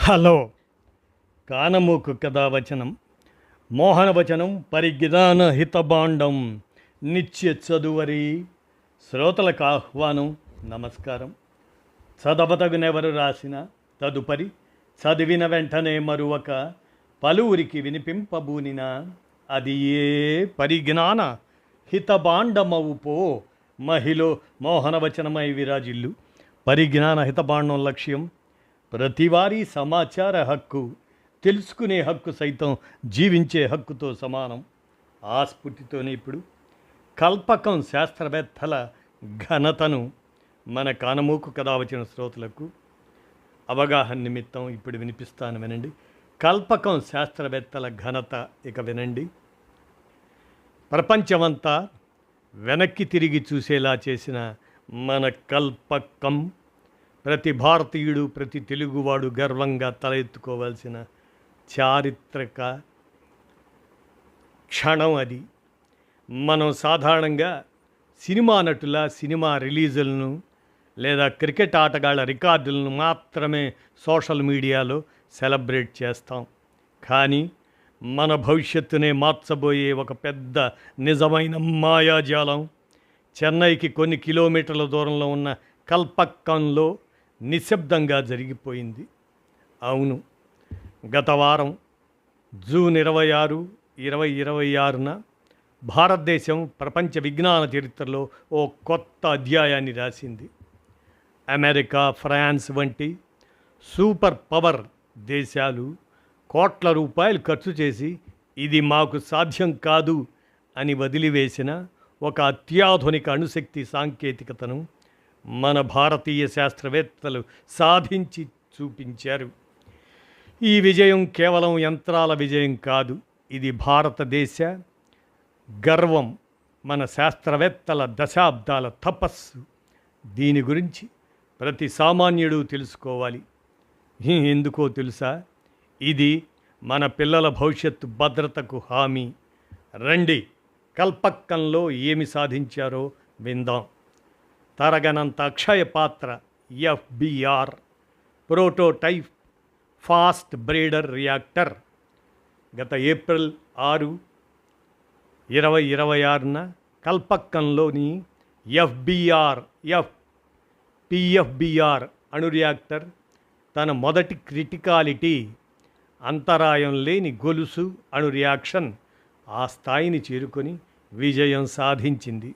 Hello కానమూకు కథావచనం మోహనవచనం పరిజ్ఞాన హితబాండం నిత్య చదువరి శ్రోతలకు ఆహ్వానం. నమస్కారం. చదవతగునెవరు రాసిన తదుపరి చదివిన వెంటనే మరువక పలువురికి వినిపింపబూనిన అది ఏ పరిజ్ఞాన హితబాండమవు పో మహిళ మోహనవచనమై విరాజిల్లు. పరిజ్ఞాన హితబాండం లక్ష్యం ప్రతివారీ సమాచార హక్కు, తెలుసుకునే హక్కు సైతం జీవించే హక్కుతో సమానం. ఆ స్ఫూర్తితోనే ఇప్పుడు కల్పకం శాస్త్రవేత్తల ఘనతను మన కానమూకు కథ వచ్చిన శ్రోతలకు అవగాహన నిమిత్తం ఇప్పుడు వినిపిస్తాను, వినండి. కల్పకం శాస్త్రవేత్తల ఘనత ఇక వినండి. ప్రపంచమంతా వెనక్కి తిరిగి చూసేలా చేసిన మన కల్పకం ప్రతి భారతీయుడు, ప్రతి తెలుగువాడు గర్వంగా తల ఎత్తుకోవాల్సిన చారిత్రక క్షణం అది. మనం సాధారణంగా సినిమా నటుల సినిమా రిలీజులను లేదా క్రికెట్ ఆటగాళ్ల రికార్డులను మాత్రమే సోషల్ మీడియాలో సెలబ్రేట్ చేస్తాం. కానీ మన భవిష్యత్తునే మార్చబోయే ఒక పెద్ద నిజమైన మాయాజాలం చెన్నైకి కొన్ని కిలోమీటర్ల దూరంలో ఉన్న కల్పక్కంలో నిశ్శబ్దంగా జరిగిపోయింది. అవును, గత వారం జూన్ 26, 2026న భారతదేశం ప్రపంచ విజ్ఞాన చరిత్రలో ఓ కొత్త అధ్యాయాన్ని రాసింది. అమెరికా, ఫ్రాన్స్ వంటి సూపర్ పవర్ దేశాలు కోట్ల రూపాయలు ఖర్చు చేసి ఇది మాకు సాధ్యం కాదు అని వదిలివేసిన ఒక అత్యాధునిక అణుశక్తి సాంకేతికతను మన భారతీయ శాస్త్రవేత్తలు సాధించి చూపించారు. ఈ విజయం కేవలం యంత్రాల విజయం కాదు, ఇది భారతదేశ గర్వం, మన శాస్త్రవేత్తల దశాబ్దాల తపస్సు. దీని గురించి ప్రతి సామాన్యుడు తెలుసుకోవాలి. ఎందుకో తెలుసా? ఇది మన పిల్లల భవిష్యత్తు భద్రతకు హామీ. రండి, కల్పక్కంలో ఏమి సాధించారో విందాం. తరగనంత అక్షయ పాత్ర FBR prototype fast breeder reactor గత ఏప్రిల్ 6, 2026న కల్పక్కంలోని పిఎఫ్బిఆర్ అణు రియాక్టర్ తన మొదటి క్రిటికాలిటీ అంతరాయం లేని గొలుసు అణు రియాక్షన్ ఆ స్థాయిని చేరుకొని విజయం సాధించింది.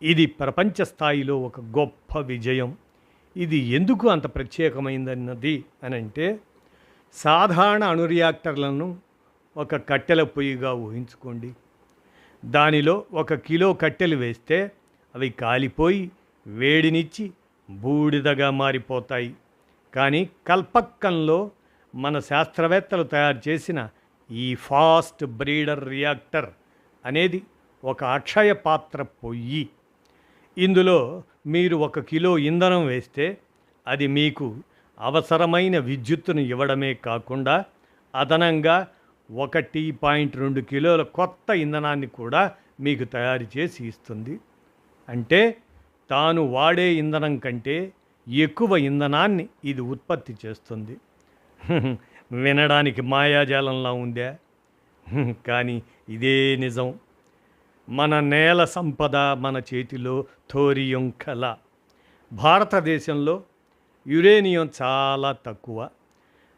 ఇది ప్రపంచ స్థాయిలో ఒక గొప్ప విజయం. ఇది ఎందుకు అంత ప్రత్యేకమైందన్నది అని అంటే, సాధారణ అణు రియాక్టర్లను ఒక కట్టెల పొయ్యిగా ఊహించుకోండి. దానిలో 1 కిలో కట్టెలు వేస్తే అవి కాలిపోయి వేడినిచ్చి బూడిదగా మారిపోతాయి. కానీ కల్పక్కంలో మన శాస్త్రవేత్తలు తయారు చేసిన ఈ ఫాస్ట్ బ్రీడర్ రియాక్టర్ అనేది ఒక అక్షయ పాత్ర పొయ్యి. ఇందులో మీరు 1 కిలో ఇంధనం వేస్తే అది మీకు అవసరమైన విద్యుత్తును ఇవ్వడమే కాకుండా అదనంగా 1.2 కిలోల కొత్త ఇంధనాన్ని కూడా మీకు తయారు చేసి ఇస్తుంది. అంటే తాను వాడే ఇంధనం కంటే ఎక్కువ ఇంధనాన్ని ఇది ఉత్పత్తి చేస్తుంది. వినడానికి మాయాజాలంలా ఉందా? కానీ ఇదే నిజం. మన నేల సంపద మన చేతిలో, థోరియం కళ. భారతదేశంలో యురేనియం చాలా తక్కువ,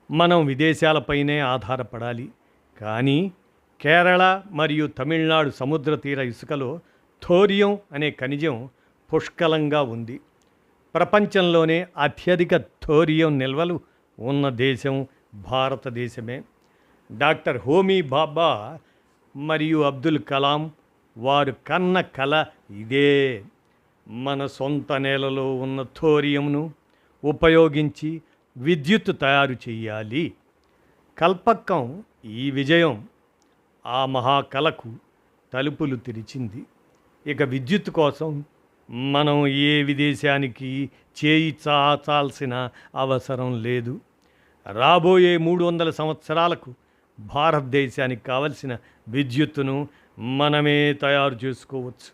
మనం విదేశాలపైనే ఆధారపడాలి. కానీ కేరళ మరియు తమిళనాడు సముద్ర తీర ఇసుకలో థోరియం అనే ఖనిజం పుష్కలంగా ఉంది. ప్రపంచంలోనే అత్యధిక థోరియం నిల్వలు ఉన్న దేశం భారతదేశమే. డాక్టర్ హోమీ బాబా మరియు అబ్దుల్ కలాం వారు కన్న కల ఇదే. మన సొంత నేలలో ఉన్న థోరియంను ఉపయోగించి విద్యుత్ తయారు చేయాలి. కల్పక్కం ఈ విజయం ఆ మహాకలకు తలుపులు తెరిచింది. ఇక విద్యుత్ కోసం మనం ఏ విదేశానికి చేయి చాచాల్సిన అవసరం లేదు. రాబోయే 300 సంవత్సరాలకు భారతదేశానికి కావలసిన విద్యుత్తును మనమే తయారు చేసుకోవచ్చు.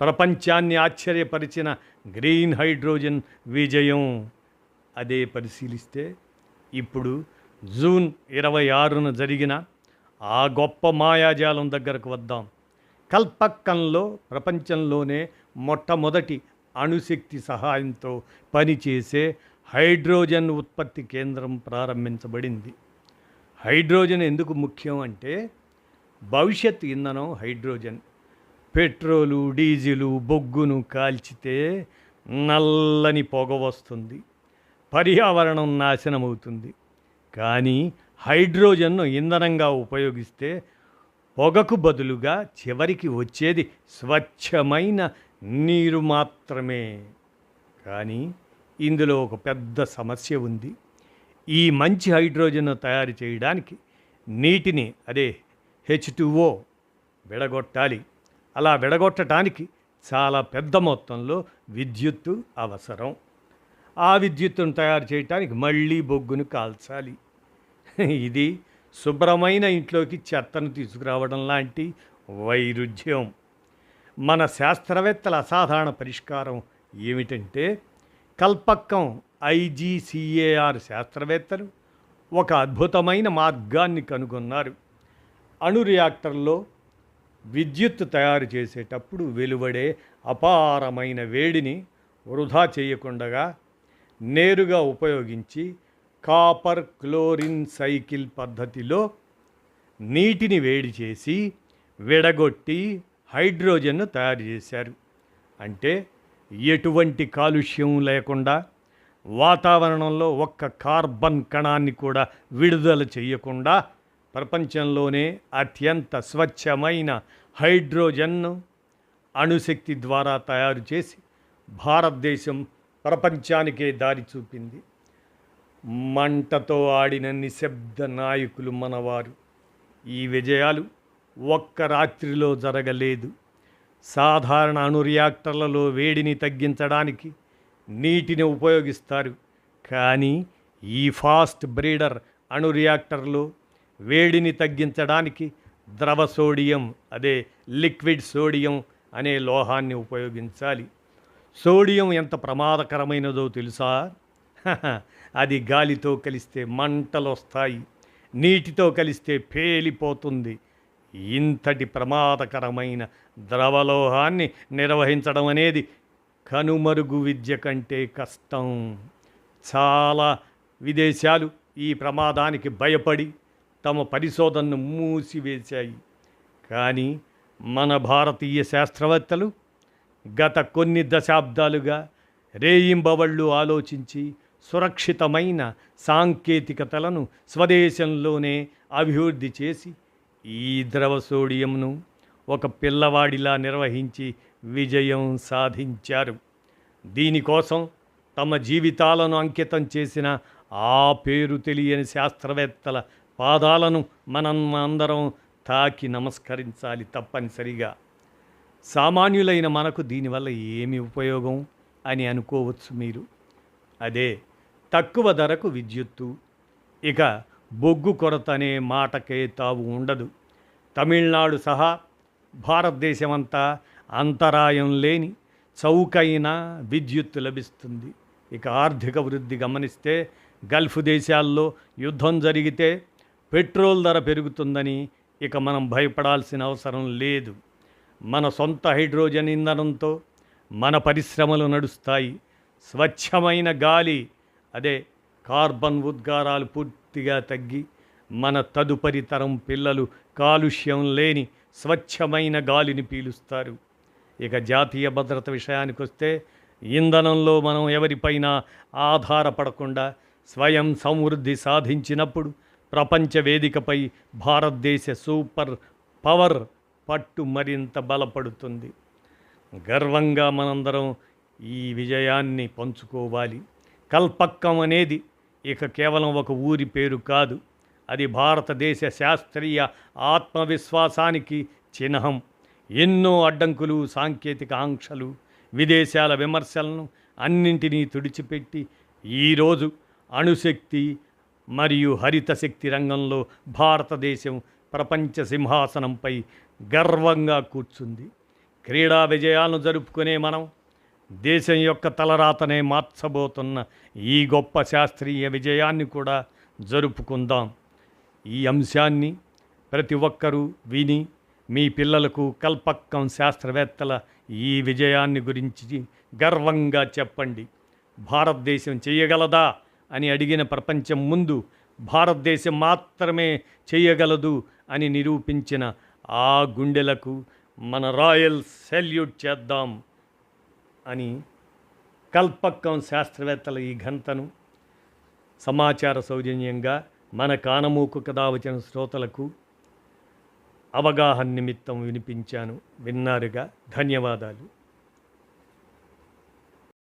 ప్రపంచాన్ని ఆశ్చర్యపరిచిన గ్రీన్ హైడ్రోజన్ విజయం అదే పరిశీలిస్తే ఇప్పుడు జూన్ 26న జరిగిన ఆ గొప్ప మాయాజాలం దగ్గరకు వద్దాం. కల్పక్కంలో ప్రపంచంలోనే మొట్టమొదటి అణుశక్తి సహాయంతో పనిచేసే హైడ్రోజన్ ఉత్పత్తి కేంద్రం ప్రారంభించబడింది. హైడ్రోజన్ ఎందుకు ముఖ్యం అంటే భవిష్యత్ ఇంధనం హైడ్రోజన్. పెట్రోలు, డీజిలు, బొగ్గును కాల్చితే నల్లని పొగ వస్తుంది, పర్యావరణం నాశనమవుతుంది. కానీ హైడ్రోజన్ను ఇంధనంగా ఉపయోగిస్తే పొగకు బదులుగా చివరికి వచ్చేది స్వచ్ఛమైన నీరు మాత్రమే. కానీ ఇందులో ఒక పెద్ద సమస్య ఉంది. ఈ మంచి హైడ్రోజన్ను తయారు చేయడానికి నీటిని, అదే H2O విడగొట్టాలి. అలా విడగొట్టడానికి చాలా పెద్ద మొత్తంలో విద్యుత్తు అవసరం. ఆ విద్యుత్తును తయారు చేయడానికి మళ్ళీ బొగ్గును కాల్చాలి. ఇది శుభ్రమైన ఇంట్లోకి చెత్తను తీసుకురావడం లాంటి వైరుధ్యం. మన శాస్త్రవేత్తల అసాధారణ పరిష్కారం ఏమిటంటే కల్పక్కం IGCAR శాస్త్రవేత్తలు ఒక అద్భుతమైన మార్గాన్ని కనుగొన్నారు. అణు రియాక్టర్లో విద్యుత్ తయారు చేసేటప్పుడు వెలువడే అపారమైన వేడిని వృధా చేయకుండా నేరుగా ఉపయోగించి కాపర్ క్లోరిన్ సైకిల్ పద్ధతిలో నీటిని వేడి చేసి విడగొట్టి హైడ్రోజన్ను తయారు చేశారు. అంటే ఎటువంటి కాలుష్యం లేకుండా, వాతావరణంలో ఒక్క కార్బన్ కణాన్ని కూడా విడుదల చేయకుండా ప్రపంచంలోనే అత్యంత స్వచ్ఛమైన హైడ్రోజన్ను అణుశక్తి ద్వారా తయారు చేసి భారతదేశం ప్రపంచానికే దారి చూపింది. మంటతో ఆడిన నిశ్శబ్ద నాయకులు మనవారు. ఈ విజయాలు ఒక్క రాత్రిలో జరగలేదు. సాధారణ అణు రియాక్టర్లలో వేడిని తగ్గించడానికి నీటిని ఉపయోగిస్తారు. కానీ ఈ ఫాస్ట్ బ్రీడర్ అణు రియాక్టర్లో వేడిని తగ్గించడానికి ద్రవ సోడియం, అదే లిక్విడ్ సోడియం అనే లోహాన్ని ఉపయోగించాలి. సోడియం ఎంత ప్రమాదకరమైనదో తెలుసా? అది గాలితో కలిస్తే మంటలు వస్తాయి, నీటితో కలిస్తే పేలిపోతుంది. ఇంతటి ప్రమాదకరమైన ద్రవలోహాన్ని నిర్వహించడం అనేది కనుమరుగు విద్య కంటే కష్టం. చాలా విదేశాలు ఈ ప్రమాదానికి భయపడి తమ పరిశోధనను మూసివేశాయి. కానీ మన భారతీయ శాస్త్రవేత్తలు గత కొన్ని దశాబ్దాలుగా రేయింబవళ్ళు ఆలోచించి సురక్షితమైన సాంకేతికతలను స్వదేశంలోనే అభివృద్ధి చేసి ఈ ద్రవ సోడియంను ఒక పిల్లవాడిలా నిర్వహించి విజయం సాధించారు. దీనికోసం తమ జీవితాలను అంకితం చేసిన ఆ పేరు తెలియని శాస్త్రవేత్తల పాదాలను మనం అందరం తాకి నమస్కరించాలి తప్పనిసరిగా. సామాన్యులైన మనకు దీనివల్ల ఏమి ఉపయోగం అని అనుకోవచ్చు మీరు. అదే తక్కువ ధరకు విద్యుత్తు. ఇక బొగ్గు కొరత అనే మాటకే తావు ఉండదు. తమిళనాడు సహా భారతదేశమంతా అంతరాయం లేని చౌకైన విద్యుత్తు లభిస్తుంది. ఇక ఆర్థిక వృద్ధి గమనిస్తే గల్ఫ్ దేశాల్లో యుద్ధం జరిగితే పెట్రోల్ ధర పెరుగుతుందని ఇక మనం భయపడాల్సిన అవసరం లేదు. మన సొంత హైడ్రోజన్ ఇంధనంతో మన పరిశ్రమలు నడుస్తాయి. స్వచ్ఛమైన గాలి, అదే కార్బన్ ఉద్గారాలు పూర్తిగా తగ్గి మన తదుపరి తరం పిల్లలు కాలుష్యం లేని స్వచ్ఛమైన గాలిని పీలుస్తారు. ఇక జాతీయ భద్రత విషయానికి వస్తే ఇంధనంలో మనం ఎవరిపైనా ఆధారపడకుండా స్వయం సమృద్ధి సాధించినప్పుడు ప్రపంచ వేదికపై భారతదేశ సూపర్ పవర్ పట్టు మరింత బలపడుతుంది. గర్వంగా మనందరం ఈ విజయాన్ని పంచుకోవాలి. కల్పక్కం అనేది ఇక కేవలం ఒక ఊరి పేరు కాదు, అది భారతదేశ శాస్త్రీయ ఆత్మవిశ్వాసానికి చిహ్నం. ఎన్నో అడ్డంకులు, సాంకేతిక ఆంక్షలు, విదేశాల విమర్శలను అన్నింటినీ తుడిచిపెట్టి ఈరోజు అణుశక్తి మరియు హరిత శక్తి రంగంలో భారతదేశం ప్రపంచ సింహాసనంపై గర్వంగా కూర్చుంది. క్రీడా విజయాలను జరుపుకునే మనం దేశం యొక్క తలరాతనే మార్చబోతున్న ఈ గొప్ప శాస్త్రీయ విజయాన్ని కూడా జరుపుకుందాం. ఈ అంశాన్ని ప్రతి ఒక్కరూ విని మీ పిల్లలకు కల్పక్కం శాస్త్రవేత్తల ఈ విజయాన్ని గురించి గర్వంగా చెప్పండి. భారతదేశం చేయగలదా అని అడిగిన ప్రపంచం ముందు భారతదేశం మాత్రమే చేయగలదు అని నిరూపించిన ఆ గుండెలకు మన రాయల్ సెల్యూట్ చేద్దాం అని కల్పక్కం శాస్త్రవేత్తల ఈ ఘనతను సమాచార సౌజన్యంగా మన కానమూకు కథ వచ్చిన శ్రోతలకు అవగాహన నిమిత్తం వినిపించాను. విన్నారుగా. ధన్యవాదాలు.